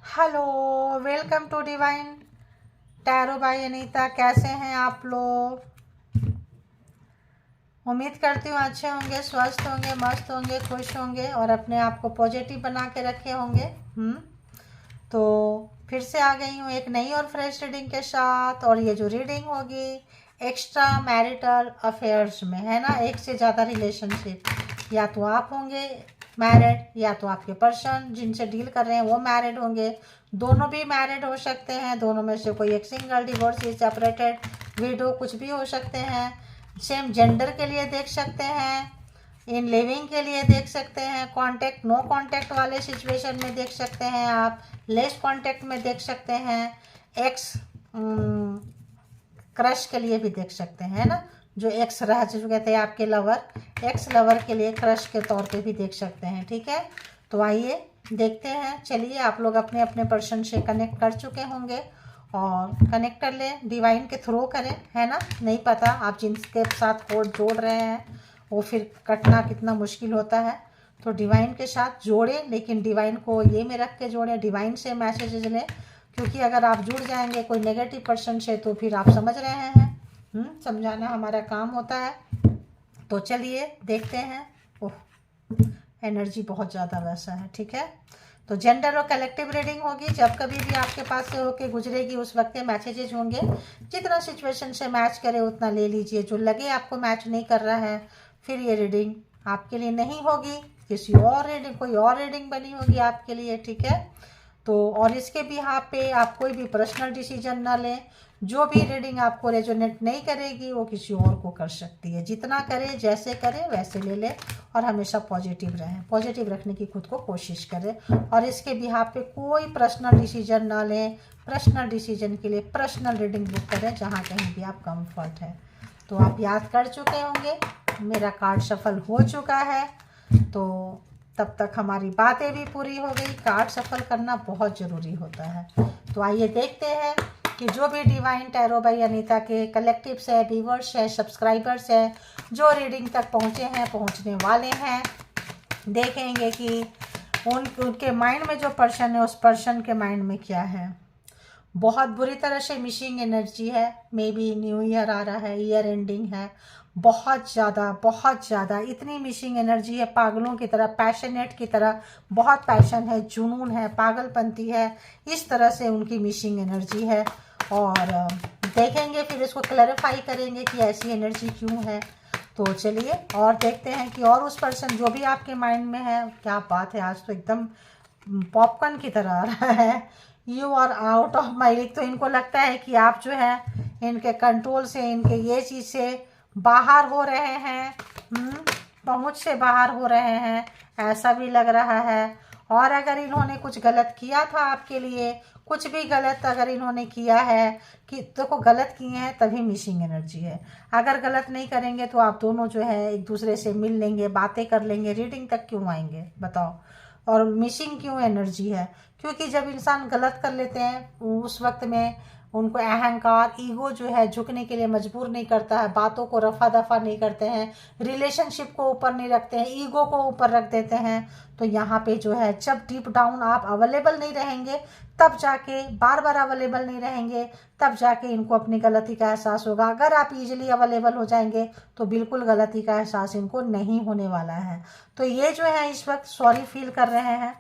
Hello, welcome to divine tarot by Anita. कैसे हैं आप लोग? उम्मीद करती हूँ अच्छे होंगे, स्वस्थ होंगे, मस्त होंगे, खुश होंगे और अपने आप को पॉजिटिव बना के रखे होंगे। तो फिर से आ गई हूँ एक नई और फ्रेश रीडिंग के साथ। और ये जो रीडिंग होगी एक्स्ट्रा मैरिटल अफेयर्स में है ना, एक से ज़्यादा रिलेशनशिप, या तो आप होंगे मैरिड या तो आपके पर्सन जिनसे डील कर रहे हैं वो मैरिड होंगे। दोनों भी मैरिड हो सकते हैं, दोनों में से कोई एक सिंगल, डिवोर्सी, सेपरेटेड, विडो, कुछ भी हो सकते हैं। सेम जेंडर के लिए देख सकते हैं, इन लिविंग के लिए देख सकते हैं, कांटेक्ट नो कांटेक्ट वाले सिचुएशन में देख सकते हैं, आप लेस कांटेक्ट में देख सकते हैं, एक्स क्रश के लिए भी देख सकते हैं, है ना, जो एक्स रह चुके थे आपके लवर, एक्स लवर के लिए क्रश के तौर पे भी देख सकते हैं। ठीक है, तो आइए देखते हैं। चलिए, आप लोग अपने अपने पर्सन से कनेक्ट कर चुके होंगे और कनेक्ट कर लें, डिवाइन के थ्रू करें, है ना। नहीं पता आप जिनके साथ कोड जोड़ रहे हैं वो फिर कटना कितना मुश्किल होता है, तो डिवाइन के साथ जोड़ें, लेकिन डिवाइन को ये में रख के जोड़ें, डिवाइन से मैसेजेस लें, क्योंकि अगर आप जुड़ जाएंगे कोई नेगेटिव पर्सन से तो फिर आप समझ रहे हैं, समझाना हमारा काम होता है। तो चलिए देखते हैं। ओह, एनर्जी बहुत ज़्यादा वैसा है। ठीक है, तो जेंडर और कलेक्टिव रीडिंग होगी। जब कभी भी आपके पास से होके गुजरेगी उस वक्त मैसेजेज होंगे, जितना सिचुएशन से मैच करे उतना ले लीजिए। जो लगे आपको मैच नहीं कर रहा है फिर ये रीडिंग आपके लिए नहीं होगी, किसी और रीडिंग, कोई और रीडिंग बनी होगी आपके लिए। ठीक है, तो और इसके बिहाफ पे आप कोई भी पर्सनल डिसीजन ना लें। जो भी रीडिंग आपको रेजोनेट नहीं करेगी वो किसी और को कर सकती है। जितना करे, जैसे करे वैसे ले ले, और हमेशा पॉजिटिव रहें, पॉजिटिव रखने की खुद को कोशिश करें। और इसके बिहाफ पे कोई पर्सनल डिसीजन ना लें। पर्सनल डिसीजन के लिए पर्सनल रीडिंग बुक करें जहाँ कहीं भी आप कंफर्ट है। तो आप याद कर चुके होंगे, मेरा कार्ड सफल हो चुका है, तो तब तक हमारी बातें भी पूरी हो गई। कार्ड सफल करना बहुत ज़रूरी होता है। तो आइए देखते हैं कि जो भी डिवाइन टैरो बाय अनीता के कलेक्टिव्स है, व्यूवर्स है, सब्सक्राइबर्स है, जो रीडिंग तक पहुँचे हैं, पहुँचने वाले हैं, देखेंगे कि उनके माइंड में जो पर्सन है उस पर्सन के माइंड में क्या है। बहुत बुरी तरह से मिसिंग एनर्जी है। मे बी न्यू ईयर आ रहा है, ईयर एंडिंग है, बहुत ज़्यादा इतनी मिसिंग एनर्जी है, पागलों की तरह, पैशनेट की तरह, बहुत पैशन है, जुनून है, पागलपंती है, इस तरह से उनकी मिसिंग एनर्जी है। और देखेंगे, फिर इसको क्लैरिफाई करेंगे कि ऐसी एनर्जी क्यों है। तो चलिए और देखते हैं कि और उस पर्सन जो भी आपके माइंड में है, क्या बात है, आज तो एकदम पॉपकॉर्न की तरह आ रहा है। You are out of my league. तो इनको लगता है कि आप जो है इनके कंट्रोल से, इनके ये चीज़ से बाहर हो रहे हैं, पहुंच से बाहर हो रहे हैं, ऐसा भी लग रहा है। और अगर इन्होंने कुछ गलत किया था आपके लिए, कुछ भी गलत अगर इन्होंने किया है, कि देखो गलत किए हैं तभी मिसिंग एनर्जी है। अगर गलत नहीं करेंगे तो आप दोनों जो है एक दूसरे से मिल लेंगे, बातें कर लेंगे, रीडिंग तक क्यों आएंगे बताओ। और मिसिंग क्यों एनर्जी है, क्योंकि जब इंसान गलत कर लेते हैं उस वक्त में उनको अहंकार, ईगो जो है झुकने के लिए मजबूर नहीं करता है, बातों को रफा दफा नहीं करते हैं, रिलेशनशिप को ऊपर नहीं रखते हैं, ईगो को ऊपर रख देते हैं। तो यहाँ पे जो है जब डीप डाउन आप अवेलेबल नहीं रहेंगे, तब जाके बार बार अवेलेबल नहीं रहेंगे, तब जाके इनको अपनी गलती का एहसास होगा। अगर आप इजीली अवेलेबल हो जाएंगे तो बिल्कुल गलती का एहसास इनको नहीं होने वाला है। तो ये जो है इस वक्त सॉरी फील कर रहे हैं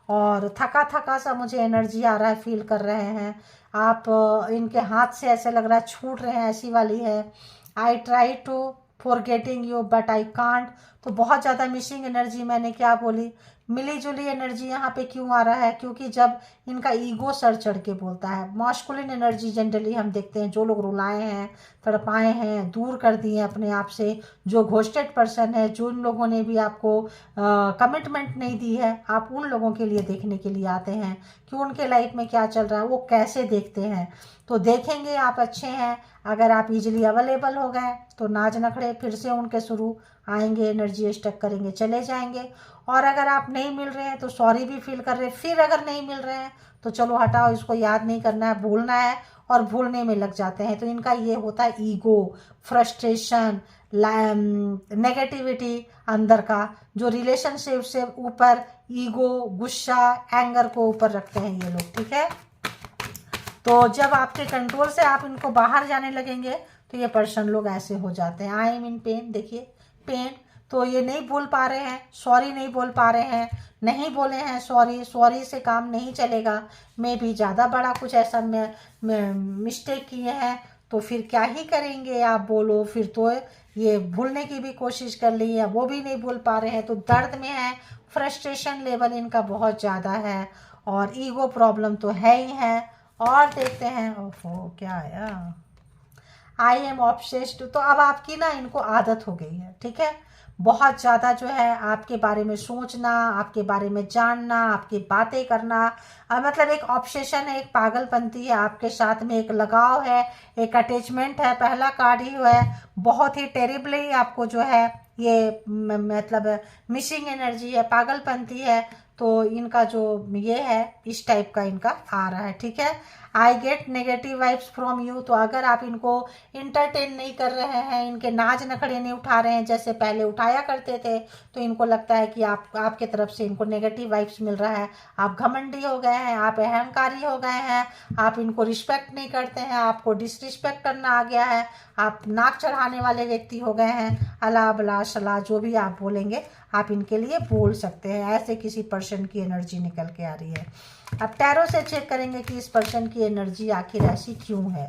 और थका थका सा मुझे एनर्जी आ रहा है, फील कर रहे हैं आप। इनके हाथ से ऐसे लग रहा है छूट रहे हैं, ऐसी वाली है। I try to forgetting you but I can't. तो बहुत ज़्यादा मिसिंग एनर्जी, मैंने क्या बोली, मिली जुली एनर्जी यहाँ पे क्यों आ रहा है, क्योंकि जब इनका ईगो सर चढ़ के बोलता है। मॉस्कुलिन एनर्जी जनरली हम देखते हैं, जो लोग रुलाए हैं, तड़पाए हैं, दूर कर दिए अपने आप से, जो घोस्टेड पर्सन है, जो उन लोगों ने भी आपको कमिटमेंट नहीं दी है, आप उन लोगों के लिए देखने के लिए आते हैं कि उनके लाइफ में क्या चल रहा है, वो कैसे देखते हैं। तो देखेंगे आप अच्छे हैं। अगर आप इजीली अवेलेबल हो गए तो नाच नखड़े फिर से उनके शुरू आएंगे, एनर्जी स्टक करेंगे, चले जाएंगे। और अगर आप नहीं मिल रहे हैं तो सॉरी भी फील कर रहे हैं। फिर अगर नहीं मिल रहे हैं तो चलो हटाओ, इसको याद नहीं करना है, भूलना है, और भूलने में लग जाते हैं। तो इनका ये होता है ईगो, फ्रस्ट्रेशन, नेगेटिविटी अंदर का, जो रिलेशनशिप से ऊपर ईगो, गुस्सा, एंगर को ऊपर रखते हैं ये लोग, ठीक है। तो जब आपके कंट्रोल से आप इनको बाहर जाने लगेंगे तो ये पर्सन लोग ऐसे हो जाते हैं। आई एम इन पेन, देखिए पेन, तो ये नहीं बोल पा रहे हैं, सॉरी नहीं बोल पा रहे हैं, नहीं बोले हैं सॉरी, सॉरी से काम नहीं चलेगा, मैं भी ज़्यादा बड़ा कुछ ऐसा मिस्टेक किए हैं तो फिर क्या ही करेंगे, आप बोलो फिर तो ये भूलने की भी कोशिश कर ली है, वो भी नहीं भूल पा रहे हैं, तो दर्द में है, फ्रस्ट्रेशन लेवल इनका बहुत ज़्यादा है और ईगो प्रॉब्लम तो है ही है। और देखते हैं, ओहो क्या आया, आई एम ऑब्सेस्ड, तो अब आपकी ना इनको आदत हो गई है, ठीक है, बहुत ज़्यादा जो है आपके बारे में सोचना, आपके बारे में जानना, आपकी बातें करना, मतलब एक ऑब्सेशन है, एक पागलपंती है, आपके साथ में एक लगाव है, एक अटैचमेंट है, पहला कार्ड ही है, बहुत ही टेरिबली आपको जो है ये मतलब मिसिंग एनर्जी है, पागलपंती है, तो इनका जो ये है इस टाइप का इनका आ रहा है, ठीक है। I get negative vibes from you, तो अगर आप इनको इंटरटेन नहीं कर रहे हैं, इनके नाज नखड़े नहीं उठा रहे हैं जैसे पहले उठाया करते थे, तो इनको लगता है कि आपके तरफ से इनको नेगेटिव वाइब्स मिल रहा है, आप घमंडी हो गए हैं, आप अहंकारी हो गए हैं, आप इनको रिस्पेक्ट नहीं करते हैं, आपको डिसरिस्पेक्ट करना आ गया है, आप नाक चढ़ाने वाले व्यक्ति हो गए हैं, अला बला सला जो भी आप बोलेंगे आप इनके लिए बोल सकते हैं। ऐसे किसी पर्सन की एनर्जी निकल के आ रही है। अब टैरो से चेक करेंगे कि इस पर्सन की एनर्जी आखिर ऐसी क्यों है,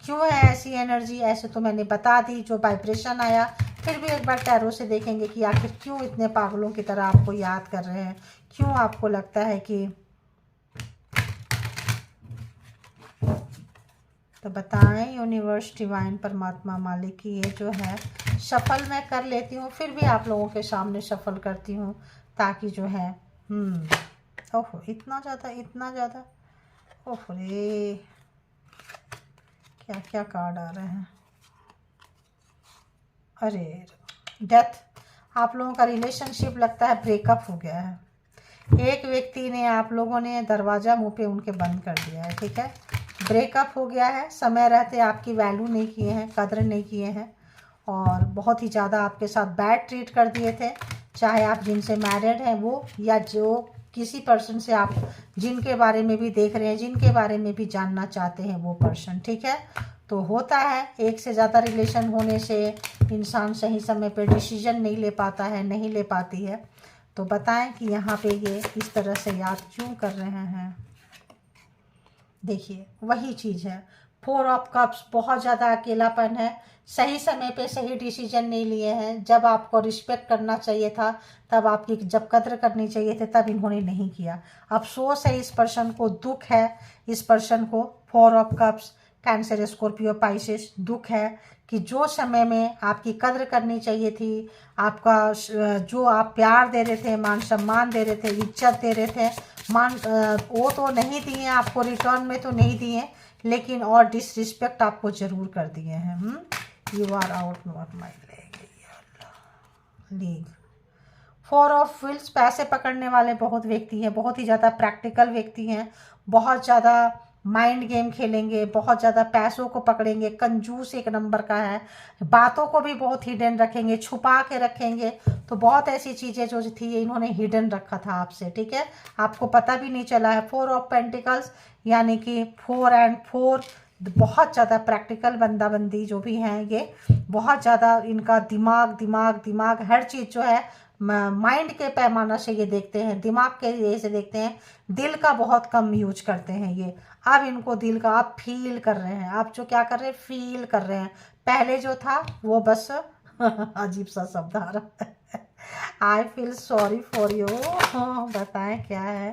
क्यों है ऐसी एनर्जी। ऐसे तो मैंने बता दी जो वाइब्रेशन आया, फिर भी एक बार टैरो से देखेंगे कि आखिर क्यों इतने पागलों की तरह आपको याद कर रहे हैं, क्यों आपको लगता है कि, तो बताएं यूनिवर्स, डिवाइन, परमात्मा, मालिक की ये जो है सफल मैं कर लेती हूँ, फिर भी आप लोगों के सामने सफल करती हूँ ताकि जो है ओहो इतना ज़्यादा ओहो रे, क्या क्या कार्ड आ रहे हैं, अरे डेथ, आप लोगों का रिलेशनशिप लगता है ब्रेकअप हो गया है, एक व्यक्ति ने, आप लोगों ने दरवाज़ा मुंह पे उनके बंद कर दिया है, ठीक है, ब्रेकअप हो गया है, समय रहते आपकी वैल्यू नहीं किए हैं, कदर नहीं किए हैं और बहुत ही ज़्यादा आपके साथ बैड ट्रीट कर दिए थे, चाहे आप जिनसे मैरिड हैं वो, या जो किसी पर्सन से आप जिनके बारे में भी देख रहे हैं, जिनके बारे में भी जानना चाहते हैं वो पर्सन, ठीक है। तो होता है एक से ज़्यादा रिलेशन होने से इंसान सही समय पर डिसीजन नहीं ले पाता है, नहीं ले पाती है। तो बताएं कि यहाँ पे ये इस तरह से याद क्यों कर रहे हैं। देखिए वही चीज़ है, 4 ऑफ कप्स, बहुत ज़्यादा अकेलापन है, सही समय पे सही डिसीजन नहीं लिए हैं, जब आपको रिस्पेक्ट करना चाहिए था, तब आपकी जब कदर करनी चाहिए थे तब इन्होंने नहीं किया। अफसोस है इस पर्सन को, दुख है इस पर्सन को। 4 of cups, cancer, Scorpio, Pisces, दुख है कि जो समय में आपकी कद्र करनी चाहिए थी, आपका जो आप प्यार दे रहे थे, मान सम्मान दे रहे थे, इज्जत दे रहे थे, वो तो नहीं दिए आपको, रिटर्न में तो नहीं दिए, लेकिन और डिसरिस्पेक्ट आपको ज़रूर कर दिए हैं। You are out not my league. 4 of wheels, पैसे पकड़ने वाले बहुत व्यक्ति हैं, बहुत ही ज़्यादा प्रैक्टिकल व्यक्ति हैं, बहुत ज़्यादा माइंड गेम खेलेंगे, बहुत ज़्यादा पैसों को पकड़ेंगे, कंजूस एक नंबर का है, बातों को भी बहुत हिडन रखेंगे, छुपा के रखेंगे, तो बहुत ऐसी चीज़ें जो थी इन्होंने हिडन रखा था आपसे, ठीक है, आपको पता भी नहीं चला है। 4 ऑफ पेंटिकल्स यानी कि 4 एंड 4, बहुत ज़्यादा प्रैक्टिकल बंदी जो भी हैं ये, बहुत ज़्यादा इनका दिमाग हर चीज़ जो है माइंड के पैमाना से ये देखते हैं, दिमाग के ये से देखते हैं, दिल का बहुत कम यूज करते हैं ये। अब इनको दिल का आप फील कर रहे हैं, आप जो क्या कर रहे हैं, फील कर रहे हैं। पहले जो था वो बस अजीब सा शब्द आ रहा है, I feel sorry for you, बताएं क्या है।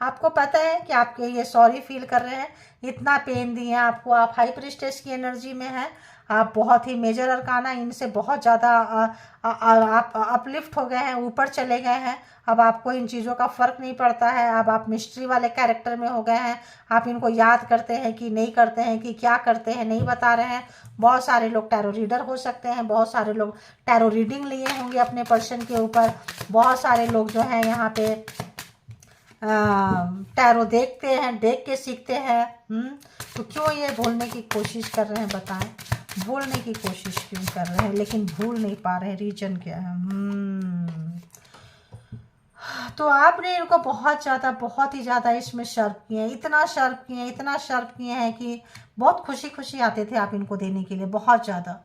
आपको पता है कि आपके ये सॉरी फील कर रहे हैं, इतना पेन दिए हैं आपको, आप हाई प्रिस्टेस की एनर्जी में हैं, आप बहुत ही मेजर अरकाना, इनसे बहुत ज़्यादा आप अपलिफ्ट हो गए हैं, ऊपर चले गए हैं, अब आपको इन चीज़ों का फ़र्क नहीं पड़ता है, अब आप मिस्ट्री वाले कैरेक्टर में हो गए हैं, आप इनको याद करते हैं कि नहीं करते हैं, कि क्या करते हैं नहीं बता रहे हैं। बहुत सारे लोग टैरो रीडर हो सकते हैं, बहुत सारे लोग टैरो रीडिंग लिए होंगे अपने पर्सन के ऊपर, बहुत सारे लोग जो हैं यहाँ पे टैरो देखते हैं, देख के सीखते हैं। तो क्यों ये भूलने की कोशिश कर रहे हैं, बताएं। भूलने की कोशिश क्यों कर रहे हैं लेकिन भूल नहीं पा रहे, रीजन क्या है? तो आपने इनको बहुत ही ज़्यादा इसमें शर्प किए हैं, इतना शर्प किए हैं कि बहुत खुशी खुशी आते थे आप इनको देने के लिए, बहुत ज़्यादा।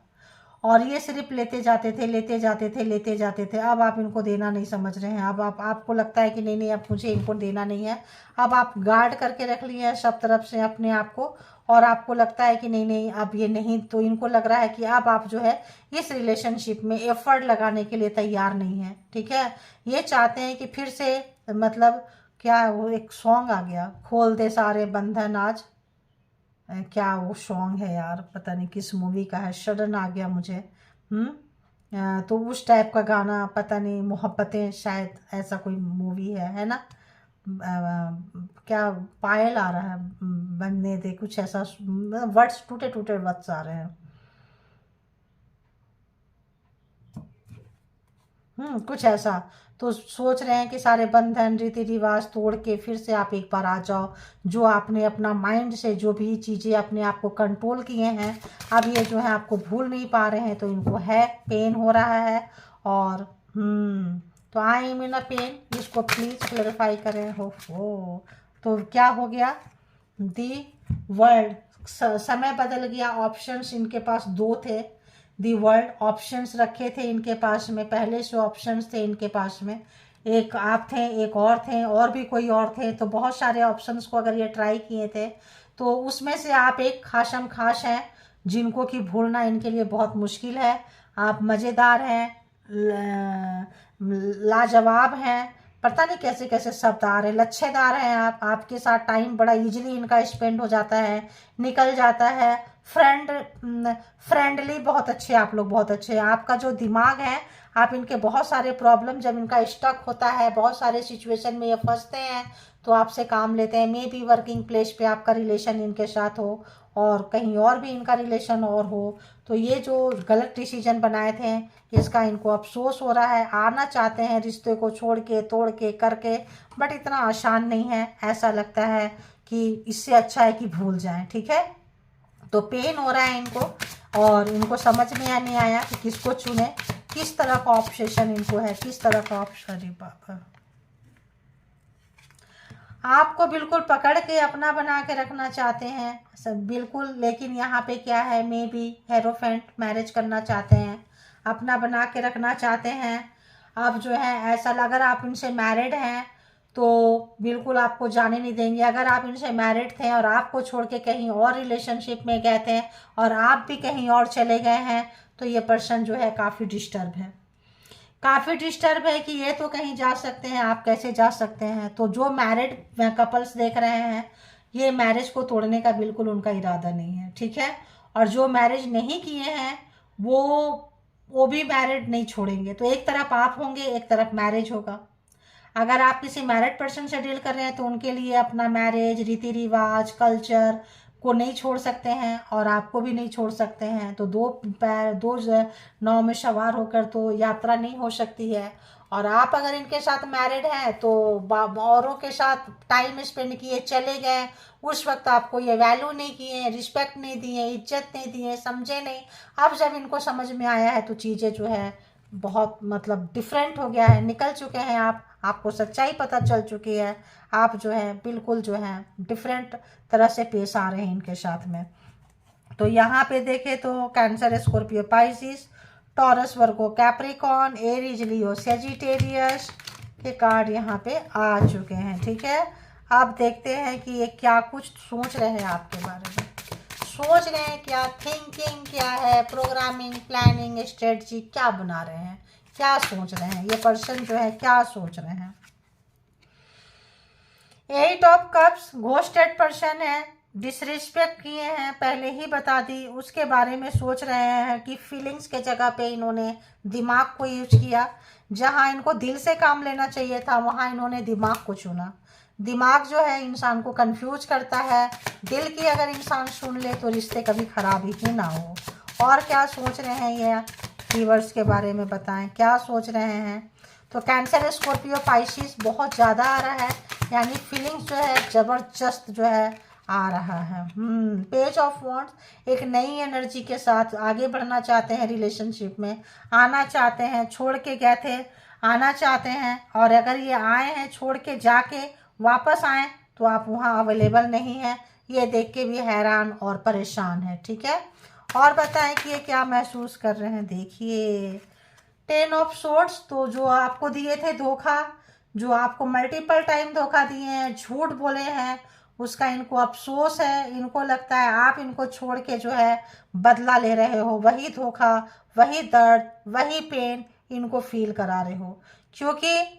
और ये सिर्फ लेते जाते थे, लेते जाते थे, लेते जाते थे। अब आप इनको देना नहीं समझ रहे हैं। अब आपको लगता है कि नहीं नहीं अब मुझे इनको देना नहीं है। अब आप गार्ड करके रख लिए हैं सब तरफ से अपने आप को, और आपको लगता है कि नहीं नहीं अब ये नहीं, तो इनको लग रहा है कि अब आप जो है इस रिलेशनशिप में एफर्ट लगाने के लिए तैयार नहीं है। ठीक है, ये चाहते हैं कि फिर से, मतलब क्या वो एक सॉन्ग आ गया, खोल दे सारे बंधन आज, क्या वो सॉन्ग है यार, पता नहीं किस मूवी का है, सडन आ गया मुझे। तो उस टाइप का गाना, पता नहीं मोहब्बतें शायद, ऐसा कोई मूवी है ना। क्या पायल आ रहा है, बनने दे, कुछ ऐसा वर्ड्स, टूटे टूटे वर्ड्स आ रहे हैं। कुछ ऐसा। तो सोच रहे हैं कि सारे बंधन रीति रिवाज तोड़ के फिर से आप एक बार आ जाओ। जो आपने अपना माइंड से जो भी चीज़ें अपने आप को कंट्रोल किए हैं, अब ये जो है आपको भूल नहीं पा रहे हैं, तो इनको है पेन हो रहा है। और तो I am in a pain, इसको प्लीज़ क्लैरिफाई करें। हो तो क्या हो गया, दी वर्ल्ड, समय बदल गया। ऑप्शंस इनके पास दो थे, दी वर्ल्ड, ऑप्शंस रखे थे इनके पास में, पहले से ऑप्शंस थे इनके पास में। एक आप थे, एक और थे, और भी कोई और थे, तो बहुत सारे ऑप्शंस को अगर ये ट्राई किए थे, तो उसमें से आप एक खासम खास हैं जिनको कि भूलना इनके लिए बहुत मुश्किल है। आप मज़ेदार हैं, लाजवाब हैं, पता नहीं कैसे कैसे शब्द आ रहे हैं, लच्छेदार हैं आप, आपके साथ टाइम बड़ा इजीली इनका स्पेंड हो जाता है, निकल जाता है। फ्रेंडली बहुत अच्छे आप लोग, बहुत अच्छे। आपका जो दिमाग है, आप इनके बहुत सारे प्रॉब्लम जब इनका स्टक होता है, बहुत सारे सिचुएशन में ये फंसते हैं, तो आपसे काम लेते हैं। मे बी वर्किंग प्लेस पे आपका रिलेशन इनके साथ हो, और कहीं और भी इनका रिलेशन और हो, तो ये जो गलत डिसीजन बनाए थे इसका इनको अफसोस हो रहा है। आना चाहते हैं रिश्ते को छोड़ के, तोड़ के, करके, बट इतना आसान नहीं है। ऐसा लगता है कि इससे अच्छा है कि भूल जाएं। ठीक है, तो पेन हो रहा है इनको, और इनको समझ में नहीं आया कि किसको चुने, किस तरह का ऑब्सेशन इनको है, किस तरह का ऑप्शन। पापा आपको बिल्कुल पकड़ के अपना बना के रखना चाहते हैं सब, बिल्कुल। लेकिन यहाँ पे क्या है, मे बी हेरोफेंट मैरिज करना चाहते हैं, अपना बना के रखना चाहते हैं। अब जो है ऐसा, अगर आप इनसे मैरिड हैं तो बिल्कुल आपको जाने नहीं देंगे। अगर आप इनसे मैरिड थे और आपको छोड़ के कहीं और रिलेशनशिप में गए थे, और आप भी कहीं और चले गए हैं, तो ये पर्सन जो है काफ़ी डिस्टर्ब है, काफ़ी डिस्टर्ब है कि ये तो कहीं जा सकते हैं, आप कैसे जा सकते हैं। तो जो मैरिड कपल्स देख रहे हैं, ये मैरिज को तोड़ने का बिल्कुल उनका इरादा नहीं है। ठीक है, और जो मैरिज नहीं किए हैं वो भी मैरिड नहीं छोड़ेंगे। तो एक तरफ आप होंगे, एक तरफ मैरिज होगा। अगर आप किसी मैरिड पर्सन से डील कर रहे हैं, तो उनके लिए अपना मैरिज, रीति रिवाज, कल्चर को नहीं छोड़ सकते हैं, और आपको भी नहीं छोड़ सकते हैं। तो दो नाव में सवार होकर तो यात्रा नहीं हो सकती है। और आप अगर इनके साथ मैरिड हैं, तो औरों के साथ टाइम स्पेंड किए, चले गए, उस वक्त आपको ये वैल्यू नहीं किए, रिस्पेक्ट नहीं दिए, इज्जत नहीं दिए, समझे नहीं। अब जब इनको समझ में आया है, तो चीज़ें जो है बहुत, मतलब डिफरेंट हो गया है, निकल चुके हैं आप, आपको सच्चाई पता चल चुकी है। आप जो है बिल्कुल जो है डिफरेंट तरह से पेश आ रहे हैं इनके साथ में। तो यहाँ पे देखें तो कैंसर, स्कॉर्पियो, पाइसिस, टॉरस, वर्गो, कैप्रिकॉन, एरीज, लियो, सेजिटेरियस के कार्ड यहाँ पे आ चुके हैं। ठीक है, आप देखते हैं कि ये क्या कुछ सोच रहे हैं आपके बारे में, सोच रहे हैं क्या, थिंकिंग क्या है, प्रोग्रामिंग, प्लानिंग, स्ट्रेटजी क्या बना रहे हैं, क्या सोच रहे हैं ये पर्सन जो है, क्या सोच रहे हैं। 8 ऑफ कप्स, घोस्टेड पर्सन है, डिसरिस्पेक्ट किए हैं, पहले ही बता दी। उसके बारे में सोच रहे हैं कि फीलिंग्स के जगह पे इन्होंने दिमाग को यूज किया। जहां इनको दिल से काम लेना चाहिए था, वहां इन्होंने दिमाग को चुना। दिमाग जो है इंसान को कंफ्यूज करता है, दिल की अगर इंसान सुन ले तो रिश्ते कभी खराब ही ना हो। और क्या सोच रहे हैं ये व्यूअर्स के बारे में बताएं, क्या सोच रहे हैं। तो कैंसर, स्कॉर्पियो, पाइसिस बहुत ज़्यादा आ रहा है, यानी फीलिंग्स जो है ज़बरदस्त जो है आ रहा है। पेज ऑफ वॉन्ड्स एक नई एनर्जी के साथ आगे बढ़ना चाहते हैं, रिलेशनशिप में आना चाहते हैं, छोड़ के गए थे आना चाहते हैं, और अगर ये आए हैं छोड़ के जाके वापस आए तो आप वहाँ अवेलेबल नहीं है, ये देख के भी हैरान और परेशान है। ठीक है, और बताएं कि ये क्या महसूस कर रहे हैं। देखिए 10 ऑफ सोर्ड्स, तो जो आपको दिए थे धोखा, जो आपको मल्टीपल टाइम धोखा दिए हैं, झूठ बोले हैं, उसका इनको अफसोस है। इनको लगता है आप इनको छोड़ के जो है बदला ले रहे हो, वही धोखा, वही दर्द, वही पेन इनको फील करा रहे हो, क्योंकि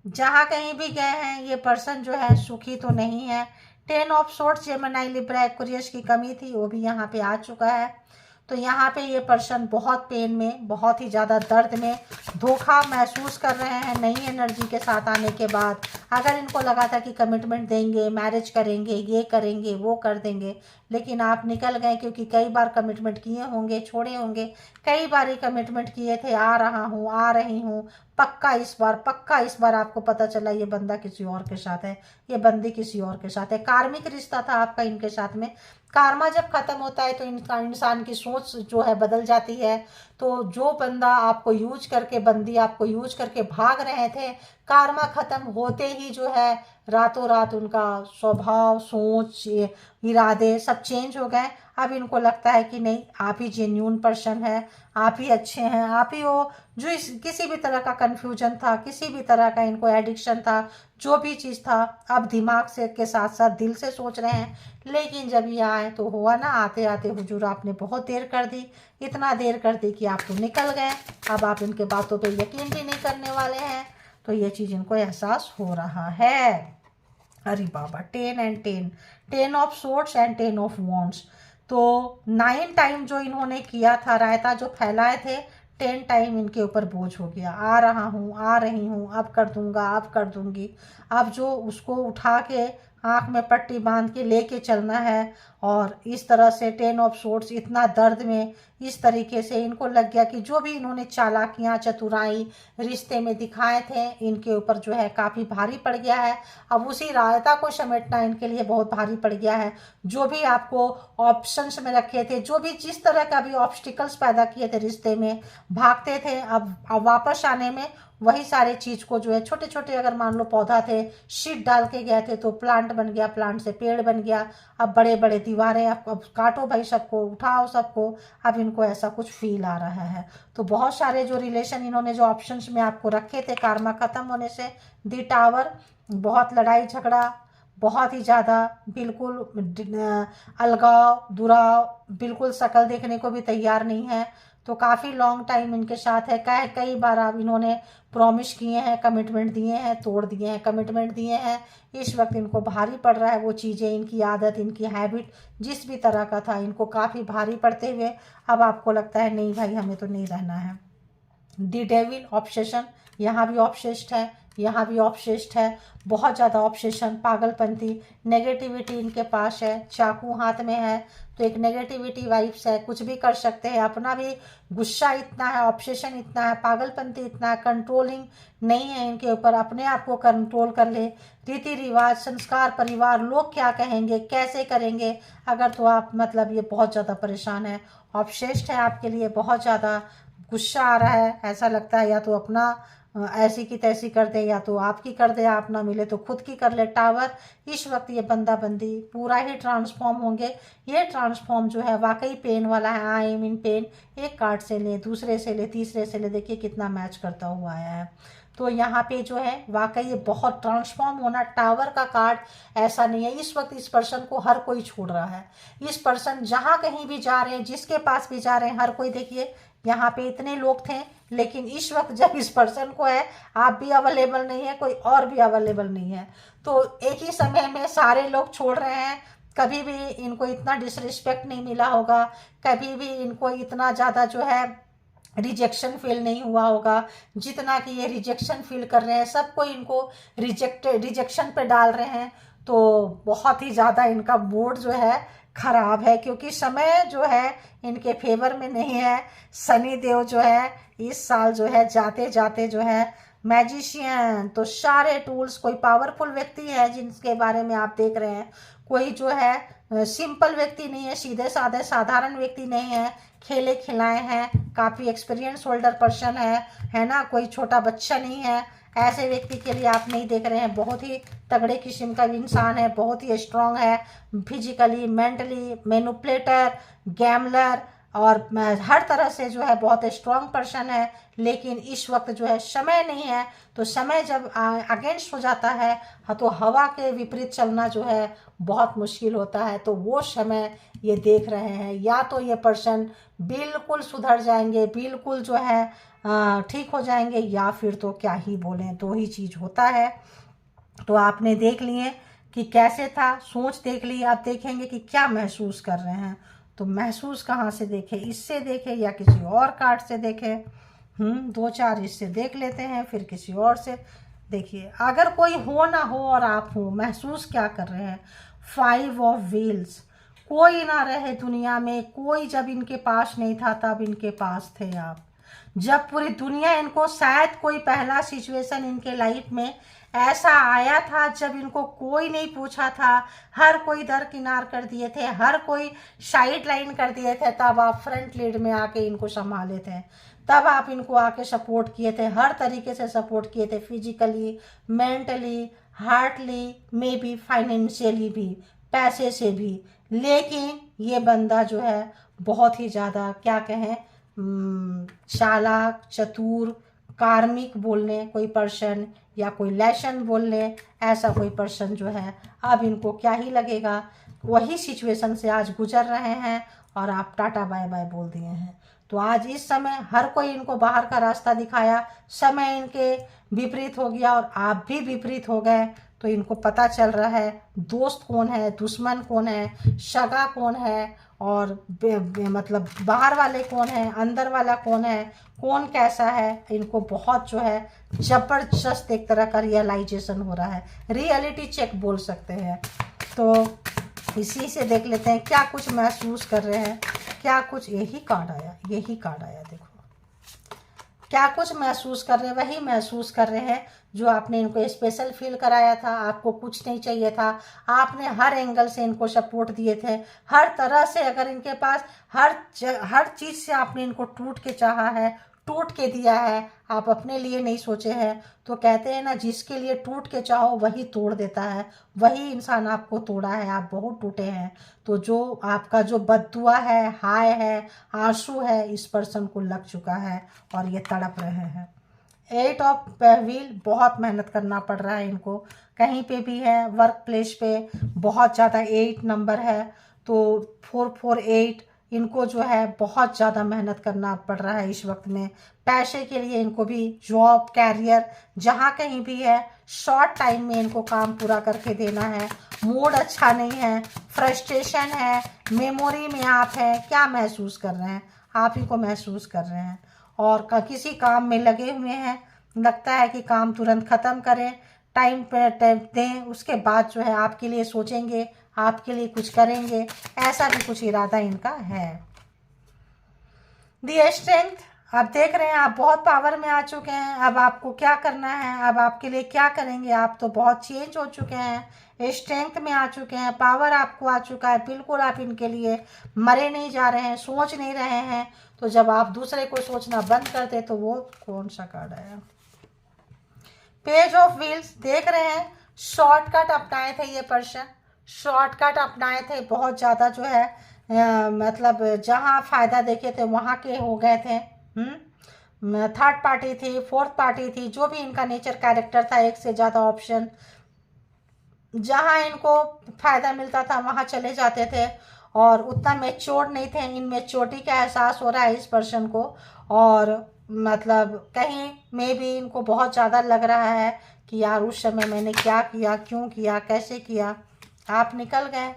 जहाँ कहीं भी गए हैं ये पर्सन जो है सुखी तो नहीं है। 10 of swords, Gemini, Libra, Aquarius की कमी थी, वो भी यहाँ पे आ चुका है। तो यहाँ पे ये पर्सन बहुत पेन में, बहुत ही ज़्यादा दर्द में, धोखा महसूस कर रहे हैं नई एनर्जी के साथ आने के बाद। अगर इनको लगा था कि कमिटमेंट देंगे, मैरिज करेंगे, ये करेंगे, वो कर देंगे, लेकिन आप निकल गए, क्योंकि कई बार कमिटमेंट किए होंगे, छोड़े होंगे, कई बार ही कमिटमेंट किए थे, आ रहा हूँ, आ रही हूँ, पक्का इस बार आपको पता चला ये बंदा किसी और के साथ है, ये बंदी किसी और के साथ है। कार्मिक रिश्ता था आपका इनके साथ में। कार्मा जब खत्म होता है तो इंसान की सोच जो है बदल जाती है। तो जो बंदा आपको यूज करके, बंदी आपको यूज करके भाग रहे थे, कार्मा खत्म होते ही जो है रातों रात उनका स्वभाव, सोच, इरादे सब चेंज हो गए। अब इनको लगता है कि नहीं, आप ही जेन्यून पर्सन है, आप ही अच्छे हैं, आप ही हो। जो किसी भी तरह का कन्फ्यूजन था, किसी भी तरह का इनको एडिक्शन था, जो भी चीज़ था, अब दिमाग से के साथ साथ दिल से सोच रहे हैं। लेकिन जब ये आए तो हुआ ना, आते आते हुजूर आपने बहुत देर कर दी, इतना देर कर दी कि आप तो निकल गए। अब आप इनके बातों पे यकीन भी नहीं करने वाले हैं। तो ये चीज़ इनको एहसास हो रहा है। अरे बाबा, 10 and 10, 10 of swords and 10 of wands. तो 9 टाइम जो इन्होंने किया था, रायता जो फैलाए थे, 10 टाइम इनके ऊपर बोझ हो गया। आ रहा हूँ, आ रही हूँ, अब कर दूंगा, अब कर दूंगी। अब जो उसको उठा के आँख में पट्टी बांध के लेके चलना है, और इस तरह से 10 ऑफ सोर्ड्स, इतना दर्द में, इस तरीके से इनको लग गया कि जो भी इन्होंने चालाकियाँ, चतुराई रिश्ते में दिखाए थे, इनके ऊपर जो है काफ़ी भारी पड़ गया है। अब उसी रायता को समेटना इनके लिए बहुत भारी पड़ गया है। जो भी आपको ऑप्शंस में रखे थे, जो भी जिस तरह का भी ऑब्स्टिकल्स पैदा किए थे रिश्ते में, भागते थे, अब वापस आने में वही सारे चीज़ को जो है, छोटे छोटे अगर मान लो पौधा थे, शीट डाल के गए थे तो प्लांट बन गया, प्लांट से पेड़ बन गया। अब बड़े बड़े दीवारें, अब काटो भाई सबको, उठाओ सबको। अब इनको ऐसा कुछ फील आ रहा है। तो बहुत सारे जो रिलेशन इन्होंने जो ऑप्शंस में आपको रखे थे, कार्मा खत्म होने से, दी टावर, बहुत लड़ाई झगड़ा, बहुत ही ज़्यादा, बिल्कुल अलगाव, दुराव, बिल्कुल शक्ल देखने को भी तैयार नहीं है। तो काफ़ी लॉन्ग टाइम इनके साथ है। कई बार अब इन्होंने प्रॉमिस किए हैं, कमिटमेंट दिए हैं, तोड़ दिए हैं, कमिटमेंट दिए हैं। इस वक्त इनको भारी पड़ रहा है वो चीज़ें, इनकी आदत, इनकी हैबिट जिस भी तरह का था, इनको काफ़ी भारी पड़ते हुए अब आपको लगता है नहीं भाई, हमें तो नहीं रहना है। दी डेविल, ऑब्सेशन, यहाँ भी ऑब्सेस्ड है, यहाँ भी ऑब्सेस्ड है, बहुत ज़्यादा ऑब्सेशन, पागलपंती, नेगेटिविटी इनके पास है, चाकू हाथ में है, तो एक नेगेटिविटी वाइब्स है, कुछ भी कर सकते हैं। अपना भी गुस्सा इतना है, ऑब्सेशन इतना है, पागलपंती इतना है, कंट्रोलिंग नहीं है इनके ऊपर, अपने आप को कंट्रोल कर ले। रीति रिवाज, संस्कार, परिवार, लोग क्या कहेंगे, कैसे करेंगे अगर, तो आप मतलब ये बहुत ज़्यादा परेशान है, ऑब्सेस्ड है आपके लिए, बहुत ज़्यादा गुस्सा आ रहा है। ऐसा लगता है या तो अपना ऐसी की तैसी कर दे, या तो आपकी कर दे, आप ना मिले तो खुद की कर ले। टावर, इस वक्त ये बंदा बंदी पूरा ही ट्रांसफॉर्म होंगे। ये ट्रांसफॉर्म जो है वाकई पेन वाला है। आई एम इन पेन, एक कार्ड से ले, दूसरे से ले, तीसरे से ले, देखिए कितना मैच करता हुआ आया है। तो यहाँ पे जो है वाकई ये बहुत ट्रांसफॉर्म होना। टावर का कार्ड ऐसा नहीं है, इस वक्त इस पर्सन को हर कोई छोड़ रहा है। इस पर्सन जहाँ कहीं भी जा रहे हैं, जिसके पास भी जा रहे हैं, हर कोई, देखिए यहाँ पे इतने लोग थे, लेकिन इस वक्त जब इस पर्सन को है, आप भी अवेलेबल नहीं है, कोई और भी अवेलेबल नहीं है। तो एक ही समय में सारे लोग छोड़ रहे हैं। कभी भी इनको इतना डिसरिस्पेक्ट नहीं मिला होगा, कभी भी इनको इतना ज़्यादा जो है रिजेक्शन फील नहीं हुआ होगा जितना कि ये रिजेक्शन फील कर रहे हैं। सबको इनको रिजेक्शन पे डाल रहे हैं। तो बहुत ही ज़्यादा इनका मूड जो है खराब है, क्योंकि समय जो है इनके फेवर में नहीं है। शनि देव जो है इस साल जो है जाते जाते जो है मैजिशियन, तो सारे टूल्स। कोई पावरफुल व्यक्ति है जिनके बारे में आप देख रहे हैं, कोई जो है सिंपल व्यक्ति नहीं है, सीधे साधे साधारण व्यक्ति नहीं है, खेले खिलाए हैं, काफ़ी एक्सपीरियंस होल्डर पर्सन है ना, कोई छोटा बच्चा नहीं है। ऐसे व्यक्ति के लिए आप नहीं देख रहे हैं, बहुत ही तगड़े किस्म का इंसान है, बहुत ही स्ट्रांग है फिजिकली, मेंटली, मैनिपुलेटर, गैमलर, और हर तरह से जो है बहुत स्ट्रांग पर्सन है। लेकिन इस वक्त जो है समय नहीं है, तो समय जब अगेंस्ट हो जाता है तो हवा के विपरीत चलना जो है बहुत मुश्किल होता है। तो वो समय ये देख रहे हैं, या तो ये पर्सन बिल्कुल सुधर जाएंगे, बिल्कुल जो है ठीक हो जाएंगे, या फिर तो क्या ही बोलें, दो ही चीज़ होता है। तो आपने देख लिए कि कैसे था, सोच देख ली, आप देखेंगे कि क्या महसूस कर रहे हैं। तो महसूस कहाँ से देखें, इससे देखें या किसी और कार्ड से देखें। दो चार इससे देख लेते हैं, फिर किसी और से देखिए। अगर कोई हो ना हो और आप हो, महसूस क्या कर रहे हैं। 5 ऑफ व्हील्स, कोई ना रहे दुनिया में, कोई जब इनके पास नहीं था तब इनके पास थे आप। जब पूरी दुनिया इनको, शायद कोई पहला सिचुएशन इनके लाइफ में ऐसा आया था जब इनको कोई नहीं पूछा था, हर कोई दरकिनार कर दिए थे, हर कोई साइड लाइन कर दिए थे, तब आप फ्रंट लीड में आके इनको संभाले थे, तब आप इनको आके सपोर्ट किए थे, हर तरीके से सपोर्ट किए थे, physically, mentally, heartly, maybe financially भी, पैसे से भी। लेकिन ये बंदा जो है बहुत ही ज़्यादा क्या कहें, चालाक, चतुर, कार्मिक बोलने कोई पर्सन, या कोई लेसन बोलने ऐसा कोई पर्सन जो है, अब इनको क्या ही लगेगा, वही सिचुएशन से आज गुजर रहे हैं और आप टाटा बाय बाय बोल दिए हैं। तो आज इस समय हर कोई इनको बाहर का रास्ता दिखाया, समय इनके विपरीत हो गया और आप भी विपरीत हो गए। तो इनको पता चल रहा है दोस्त कौन है, दुश्मन कौन है, सगा कौन है, और मतलब बाहर वाले कौन है, अंदर वाला कौन है, कौन कैसा है। इनको बहुत जो है जबरदस्त एक तरह का रियलाइजेशन हो रहा है, रियलिटी चेक बोल सकते हैं। तो इसी से देख लेते हैं क्या कुछ महसूस कर रहे हैं, क्या कुछ, यही कार्ड आया, यही कार्ड आया, देखो क्या कुछ महसूस कर रहे हैं, वही महसूस कर रहे हैं जो आपने इनको स्पेशल फील कराया था। आपको कुछ नहीं चाहिए था, आपने हर एंगल से इनको सपोर्ट दिए थे, हर तरह से। अगर इनके पास हर चीज़ से आपने इनको टूट के चाहा है, टूट के दिया है, आप अपने लिए नहीं सोचे हैं। तो कहते हैं ना, जिसके लिए टूट के चाहो वही तोड़ देता है, वही इंसान आपको तोड़ा है, आप बहुत टूटे हैं। तो जो आपका जो बद्दुआ है, हाय है, आंसू है, इस पर्सन को लग चुका है और ये तड़प रहे हैं। 8 ऑफ व्हील, बहुत मेहनत करना पड़ रहा है इनको, कहीं पे भी है, वर्क प्लेस पे बहुत ज़्यादा 8 नंबर है, तो 448 इनको जो है बहुत ज़्यादा मेहनत करना पड़ रहा है इस वक्त में। पैसे के लिए इनको भी, जॉब, कैरियर, जहाँ कहीं भी है, शॉर्ट टाइम में इनको काम पूरा करके देना है। मूड अच्छा नहीं है, फ्रस्ट्रेशन है, मेमोरी में आप हैं, क्या महसूस कर रहे हैं, आप ही को महसूस कर रहे हैं। और किसी काम में लगे हुए हैं, लगता है कि काम तुरंत ख़त्म करें, टाइम पे दें, उसके बाद जो है आपके लिए सोचेंगे, आपके लिए कुछ करेंगे, ऐसा भी कुछ इरादा इनका है। दी स्ट्रेंथ, आप देख रहे हैं आप बहुत पावर में आ चुके हैं। अब आपको क्या करना है, अब आपके लिए क्या करेंगे, आप तो बहुत चेंज हो चुके हैं, स्ट्रेंथ में आ चुके हैं, पावर आपको आ चुका है, बिल्कुल आप इनके लिए मरे नहीं जा रहे हैं, सोच नहीं रहे हैं। तो जब आप दूसरे को सोचना बंद कर दे, तो वो कौन सा कार्ड आया, पेज ऑफ व्हील्स, देख रहे हैं शॉर्टकट अपनाए थे ये पर्सन, शॉर्टकट अपनाए थे, बहुत ज़्यादा जो है मतलब जहाँ फ़ायदा देखे थे वहाँ के हो गए थे। थर्ड पार्टी थी, फोर्थ पार्टी थी, जो भी इनका नेचर कैरेक्टर था, एक से ज़्यादा ऑप्शन, जहाँ इनको फ़ायदा मिलता था वहाँ चले जाते थे, और उतना मैच्योर नहीं थे। इन मैच्योरिटी का एहसास हो रहा है इस पर्सन को, और मतलब कहीं में भी इनको बहुत ज़्यादा लग रहा है कि यार उस समय मैंने क्या किया, क्यों किया, कैसे किया। आप निकल गए,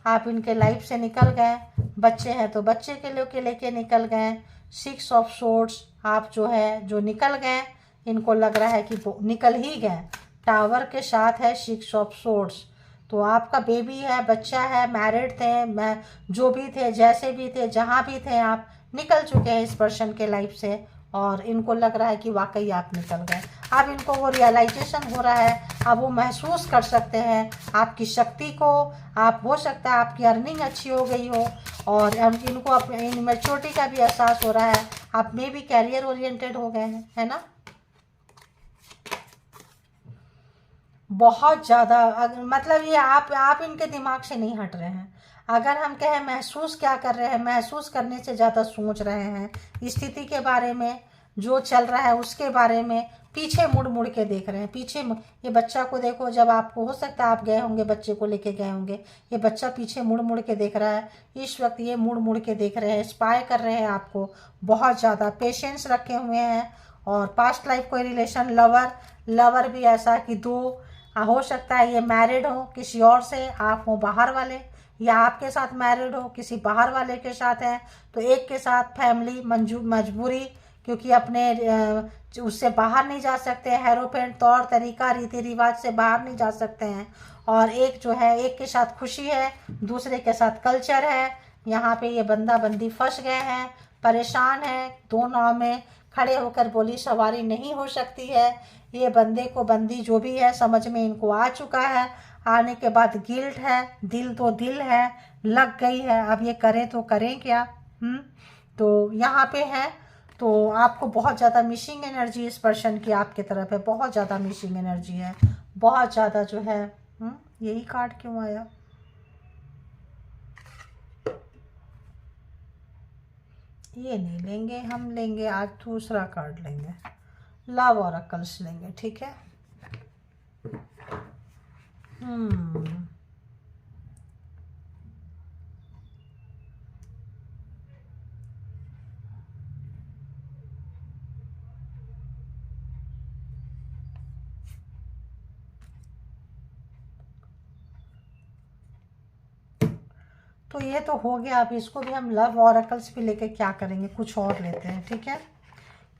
आप इनके लाइफ से निकल गए, बच्चे हैं तो बच्चे के लेके निकल गए। 6 ऑफ सोर्ड्स, आप जो है जो निकल गए, इनको लग रहा है कि निकल ही गए। टावर के साथ है 6 ऑफ सोर्ड्स, तो आपका बेबी है, बच्चा है, मैरिड थे, मैं जो भी थे, जैसे भी थे, जहाँ भी थे, आप निकल चुके हैं इस पर्सन के लाइफ से, और इनको लग रहा है कि वाकई आप निकल गए। अब इनको वो रियलाइजेशन हो रहा है, अब वो महसूस कर सकते हैं आपकी शक्ति को। आप हो सकता है आपकी अर्निंग अच्छी हो गई हो, और इनको अपने मैच्योरिटी का भी एहसास हो रहा है। आप में भी कैरियर ओरिएंटेड हो गए हैं, है ना। बहुत ज़्यादा मतलब ये आप इनके दिमाग से नहीं हट रहे हैं। अगर हम कहें महसूस क्या कर रहे हैं, महसूस करने से ज़्यादा सोच रहे हैं स्थिति के बारे में, जो चल रहा है उसके बारे में, पीछे मुड़ मुड़ के देख रहे हैं। पीछे ये बच्चा को देखो, जब आपको हो सकता है आप गए होंगे, बच्चे को लेके गए होंगे, ये बच्चा पीछे मुड़ मुड़ के देख रहा है। इस वक्त ये मुड़ मुड़ के देख रहे हैं, स्पाई कर रहे हैं आपको, बहुत ज़्यादा पेशेंस रखे हुए हैं। और पास्ट लाइफ कोई रिलेशन, लवर भी ऐसा कि दो हो सकता है ये मैरिड हो किसी और से, आप हो बाहर वाले, या आपके साथ मैरिड हो किसी बाहर वाले के साथ है। तो एक के साथ फैमिली मजबूरी, क्योंकि अपने उससे बाहर नहीं जा सकते हैं, हेरोफेंट तौर तरीका रीति रिवाज से बाहर नहीं जा सकते हैं। और एक जो है, एक के साथ खुशी है, दूसरे के साथ कल्चर है। यहाँ पे ये बंदा बंदी फंस गए हैं, परेशान है, दो नाव में खड़े होकर बोली सवारी नहीं हो सकती है। ये बंदे को बंदी जो भी है समझ में इनको आ चुका है, आने के बाद गिल्ट है, दिल तो दिल है, लग गई है, अब ये करें तो करें क्या। तो यहाँ पे है, तो आपको बहुत ज़्यादा मिसिंग एनर्जी इस पर्सन की आपके तरफ है, बहुत ज़्यादा मिसिंग एनर्जी है, बहुत ज़्यादा जो है। यही कार्ड क्यों आया। ये नहीं लेंगे, हम लेंगे आज दूसरा कार्ड लेंगे, लव ऑरेकल्स लेंगे, ठीक है। तो ये तो हो गया। अब इसको भी हम लव ऑरेकल्स भी लेके क्या करेंगे, कुछ और लेते हैं, ठीक है।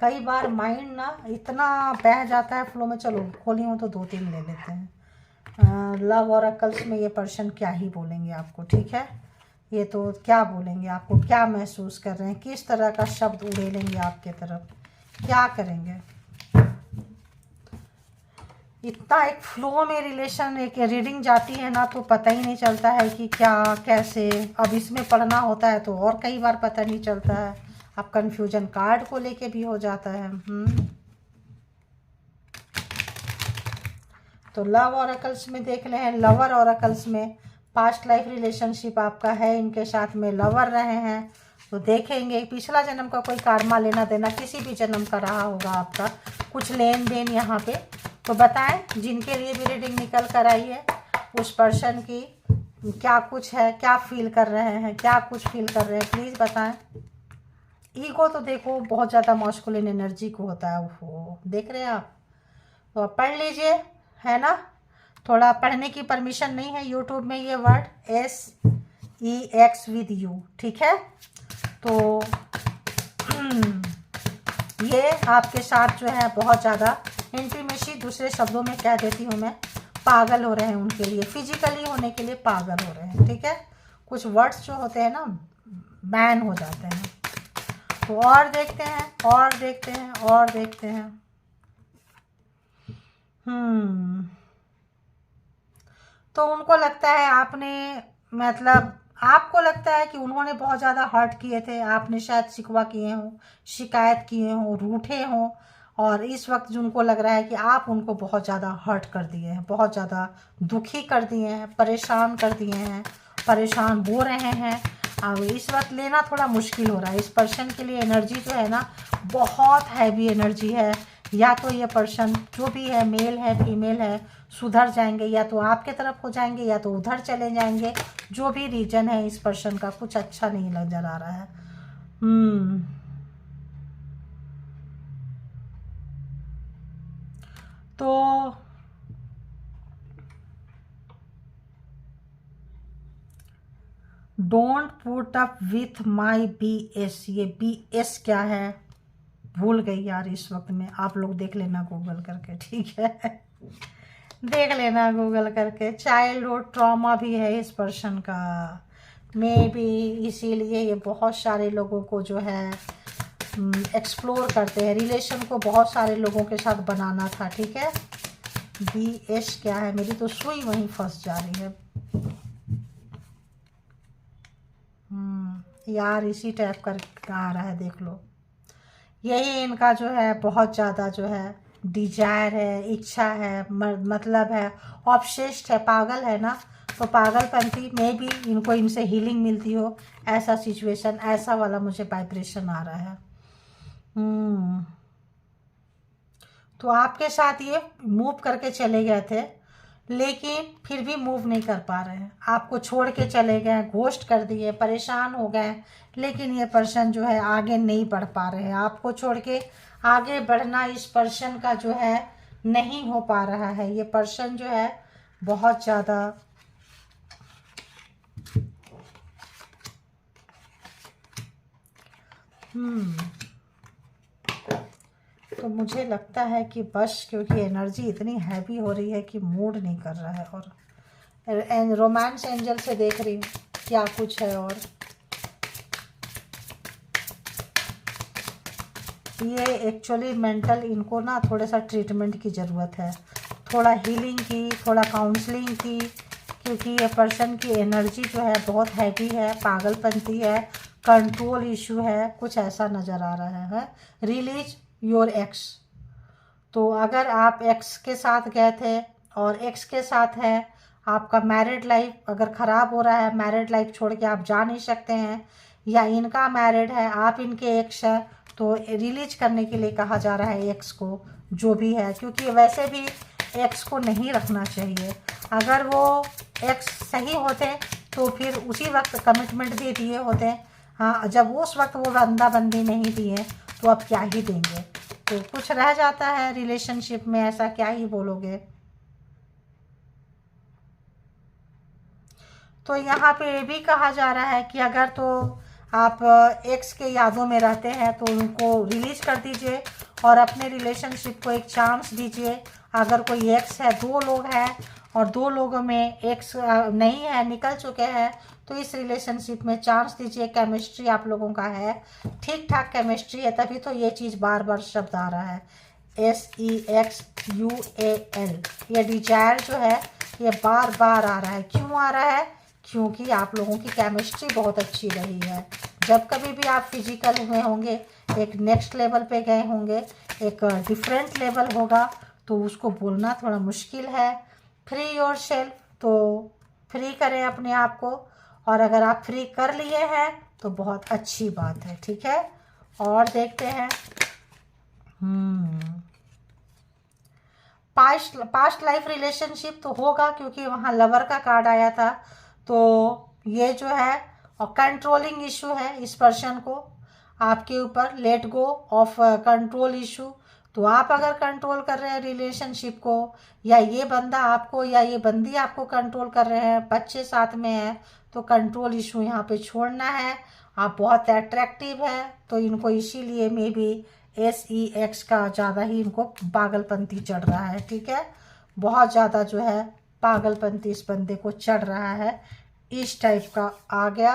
कई बार माइंड ना इतना बह जाता है फ्लो में, चलो खोली हो तो दो तीन ले लेते हैं। लव ऑरेकल्स में ये पर्सन क्या ही बोलेंगे आपको, ठीक है। ये तो क्या बोलेंगे आपको, क्या महसूस कर रहे हैं, किस तरह का शब्द उड़ेलेंगे आपके तरफ, क्या करेंगे। इतना एक फ्लो में रिलेशन, एक रीडिंग जाती है ना, तो पता ही नहीं चलता है कि क्या कैसे। अब इसमें पढ़ना होता है तो और कई बार पता नहीं चलता है। अब कंफ्यूजन कार्ड को लेके भी हो जाता है। तो लव ऑरेकल्स में देख ले हैं, लवर ऑरेकल्स में पास्ट लाइफ रिलेशनशिप आपका है, इनके साथ में लवर रहे हैं। तो देखेंगे पिछला जन्म का कोई कार्मा लेना देना किसी भी जन्म का रहा होगा आपका, कुछ लेन देन यहाँ पे। तो बताएं जिनके लिए भी रीडिंग निकल कर आई है, उस पर्सन की क्या कुछ है, क्या फील कर रहे हैं, क्या कुछ फील कर रहे हैं, प्लीज़ बताएं। ईगो तो देखो बहुत ज़्यादा मॉस्कुलिन एनर्जी को होता है, वो देख रहे हैं आप। तो आप पढ़ लीजिए, है ना। थोड़ा पढ़ने की परमिशन नहीं है यूट्यूब में ये वर्ड SEX विद यू, ठीक है। तो ये आपके साथ जो है बहुत ज़्यादा इंटीमेसी, दूसरे शब्दों में कह देती हूँ मैं, पागल हो रहे हैं उनके लिए, फिजिकली होने के लिए पागल हो रहे हैं, ठीक है। कुछ वर्ड्स जो होते हैं ना बैन हो जाते हैं। तो और देखते हैं, और देखते हैं, और देखते हैं। तो उनको लगता है आपने, मतलब आपको लगता है कि उन्होंने बहुत ज़्यादा हर्ट किए थे, आपने शायद शिकवा किए हों, शिकायत किए हों, रूठे हों, और इस वक्त जो उनको लग रहा है कि आप उनको बहुत ज़्यादा हर्ट कर दिए हैं, बहुत ज़्यादा दुखी कर दिए हैं, परेशान कर दिए हैं, परेशान हो रहे हैं। अब इस वक्त लेना थोड़ा मुश्किल हो रहा है इस पर्सन के लिए। एनर्जी जो है ना बहुत हैवी एनर्जी है। या तो ये पर्सन जो भी है, मेल है फीमेल है, सुधर जाएंगे, या तो आपके तरफ हो जाएंगे या तो उधर चले जाएंगे। जो भी रीजन है इस पर्सन का कुछ अच्छा नहीं नजर आ रहा है। तो don't put up with my BS। ये BS क्या है भूल गई यार इस वक्त में, आप लोग देख लेना गूगल करके, ठीक है। देख लेना गूगल करके। चाइल्डहुड ट्रॉमा भी है इस पर्सन का, मे बी इसीलिए ये बहुत सारे लोगों को जो है एक्सप्लोर करते हैं, रिलेशन को बहुत सारे लोगों के साथ बनाना था, ठीक है। BH क्या है, मेरी तो सुई वहीं फंस जा रही है। यार इसी टाइप का आ रहा है, देख लो। यही इनका जो है बहुत ज़्यादा जो है डिजायर है, इच्छा है, मतलब है, ऑब्सेस्ड है, पागल है ना। तो पागलपंती में भी इनको इनसे हीलिंग मिलती हो, ऐसा सिचुएशन, ऐसा वाला मुझे वाइब्रेशन आ रहा है। तो आपके साथ ये मूव करके चले गए थे, लेकिन फिर भी मूव नहीं कर पा रहे हैं, आपको छोड़ के चले गए, घोस्ट कर दिए, परेशान हो गए, लेकिन ये पर्सन जो है आगे नहीं बढ़ पा रहे हैं। आपको छोड़ के आगे बढ़ना इस पर्सन का जो है नहीं हो पा रहा है। ये पर्सन जो है बहुत ज़्यादा तो मुझे लगता है कि बस क्योंकि एनर्जी इतनी हैवी हो रही है कि मूड नहीं कर रहा है। और रोमांस एंजल से देख रही हूँ क्या कुछ है। और ये एक्चुअली मेंटल, इनको ना थोड़ा सा ट्रीटमेंट की ज़रूरत है, थोड़ा हीलिंग की, थोड़ा काउंसलिंग की, क्योंकि ये पर्सन की एनर्जी जो है बहुत हैवी है, पागलपंती है, कंट्रोल इशू है, कुछ ऐसा नज़र आ रहा है। Release your x. तो अगर आप एक्स के साथ गए थे और एक्स के साथ है, आपका मैरिड लाइफ अगर ख़राब हो रहा है, मैरिड लाइफ छोड़ के आप जा नहीं सकते हैं, या इनका मैरिड है, आप इनके एक्स है, तो रिलीज करने के लिए कहा जा रहा है एक्स को, जो भी है, क्योंकि वैसे भी एक्स को नहीं रखना चाहिए। अगर वो एक्स सही होते तो फिर उसी वक्त कमिटमेंट दे दिए होते। हाँ, जब उस वक्त वो बंदा बंदी नहीं दिए तो अब क्या ही देंगे। तो कुछ रह जाता है रिलेशनशिप में, ऐसा क्या ही बोलोगे। तो यहाँ पे ये भी कहा जा रहा है कि अगर तो आप एक्स के यादों में रहते हैं तो उनको रिलीज कर दीजिए और अपने रिलेशनशिप को एक चांस दीजिए। अगर कोई एक्स है, 2 लोग हैं और 2 लोगों में एक्स नहीं है, निकल चुके हैं, तो इस रिलेशनशिप में चांस दीजिए। केमिस्ट्री आप लोगों का है, ठीक ठाक केमिस्ट्री है, तभी तो ये चीज़ बार बार शब्द आ रहा है, SEXUAL। ये डिजायर जो है ये बार बार आ रहा है। क्यों आ रहा है? क्योंकि आप लोगों की केमिस्ट्री बहुत अच्छी रही है। जब कभी भी आप फिजिकल हुए होंगे, एक नेक्स्ट लेवल पे गए होंगे, एक डिफरेंट लेवल होगा, तो उसको बोलना थोड़ा मुश्किल है। फ्री योर सेल्फ, तो फ्री करें अपने आप को, और अगर आप फ्री कर लिए हैं तो बहुत अच्छी बात है, ठीक है। और देखते हैं पास्ट लाइफ रिलेशनशिप तो होगा, क्योंकि वहाँ लवर का कार्ड आया था। तो ये जो है और कंट्रोलिंग इशू है इस पर्सन को आपके ऊपर, let go of control issue. तो आप अगर कंट्रोल कर रहे हैं रिलेशनशिप को, या ये बंदा आपको या ये बंदी आपको कंट्रोल कर रहे हैं, बच्चे साथ में है, तो कंट्रोल इशू यहाँ पे छोड़ना है। आप बहुत अट्रैक्टिव है, तो इनको इसीलिए मे बी SEX का ज़्यादा ही इनको पागलपंती चढ़ रहा है, ठीक है। बहुत ज़्यादा जो है पागलपंती इस बंदे को चढ़ रहा है, इस टाइप का आ गया।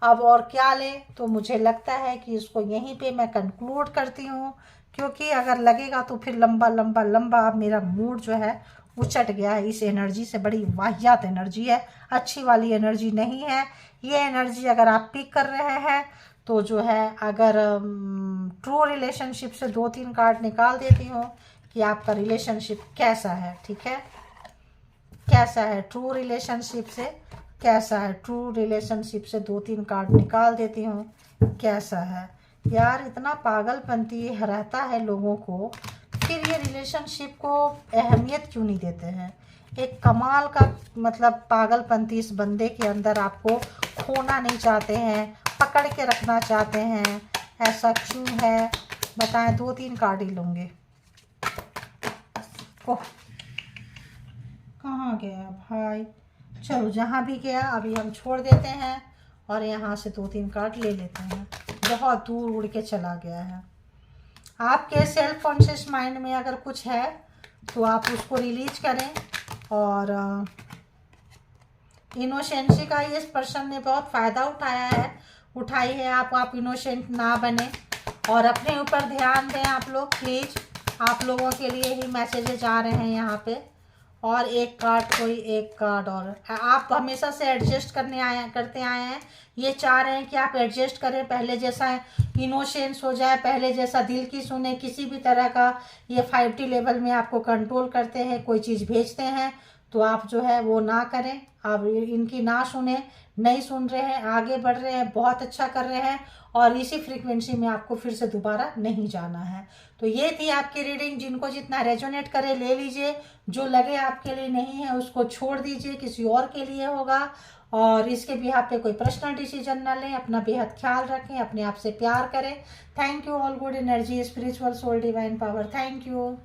अब और क्या ले, तो मुझे लगता है कि इसको यहीं पे मैं कंक्लूड करती हूँ, क्योंकि अगर लगेगा तो फिर लंबा लंबा लंबा अब मेरा मूड जो है उचट गया है इस एनर्जी से। बड़ी वाहियात एनर्जी है, अच्छी वाली एनर्जी नहीं है ये एनर्जी। अगर आप पिक कर रहे हैं तो जो है, अगर ट्रू रिलेशनशिप से 2-3 कार्ड निकाल देती हूँ कि आपका रिलेशनशिप कैसा है, ठीक है, कैसा है ट्रू रिलेशनशिप से, कैसा है ट्रू रिलेशनशिप से 2-3 कार्ड निकाल देती हूँ, कैसा है। यार इतना पागलपंती रहता है लोगों को, फिर ये रिलेशनशिप को अहमियत क्यों नहीं देते हैं। एक कमाल का मतलब पागलपंती इस बंदे के अंदर, आपको खोना नहीं चाहते हैं, पकड़ के रखना चाहते हैं, ऐसा क्यों है बताएं। 2-3 कार्ड ही लूँगे। ओह, कहाँ गया भाई। चलो जहाँ भी गया अभी हम छोड़ देते हैं और यहाँ से 2-3 कार्ड ले लेते हैं। बहुत दूर उड़ के चला गया है। आपके सेल्फ कॉन्शियस माइंड में अगर कुछ है तो आप उसको रिलीज करें। और इनोसेंसी का इस पर्सन ने बहुत फ़ायदा उठाई है। आप इनोसेंट ना बने और अपने ऊपर ध्यान दें आप लोग प्लीज़, आप लोगों के लिए ही मैसेजेस आ रहे हैं यहाँ पे। और एक कार्ड, कोई एक कार्ड, और आप हमेशा से एडजस्ट करते आए हैं, ये चाह रहे हैं कि आप एडजस्ट करें, पहले जैसा इनोसेंस हो जाए, पहले जैसा दिल की सुने, किसी भी तरह का ये 5D लेवल में आपको कंट्रोल करते हैं, कोई चीज़ भेजते हैं तो आप जो है वो ना करें, आप इनकी ना सुने, नहीं सुन रहे हैं, आगे बढ़ रहे हैं, बहुत अच्छा कर रहे हैं, और इसी फ्रीक्वेंसी में आपको फिर से दोबारा नहीं जाना है। तो ये थी आपकी रीडिंग, जिनको जितना रेजोनेट करे ले लीजिए, जो लगे आपके लिए नहीं है उसको छोड़ दीजिए, किसी और के लिए होगा। और इसके बिहाफ पे कोई पर्सनल डिसीजन ना लें, अपना बेहद ख्याल रखें, अपने आप से प्यार करें। Thank you all good energy, spiritual soul, divine power, thank you.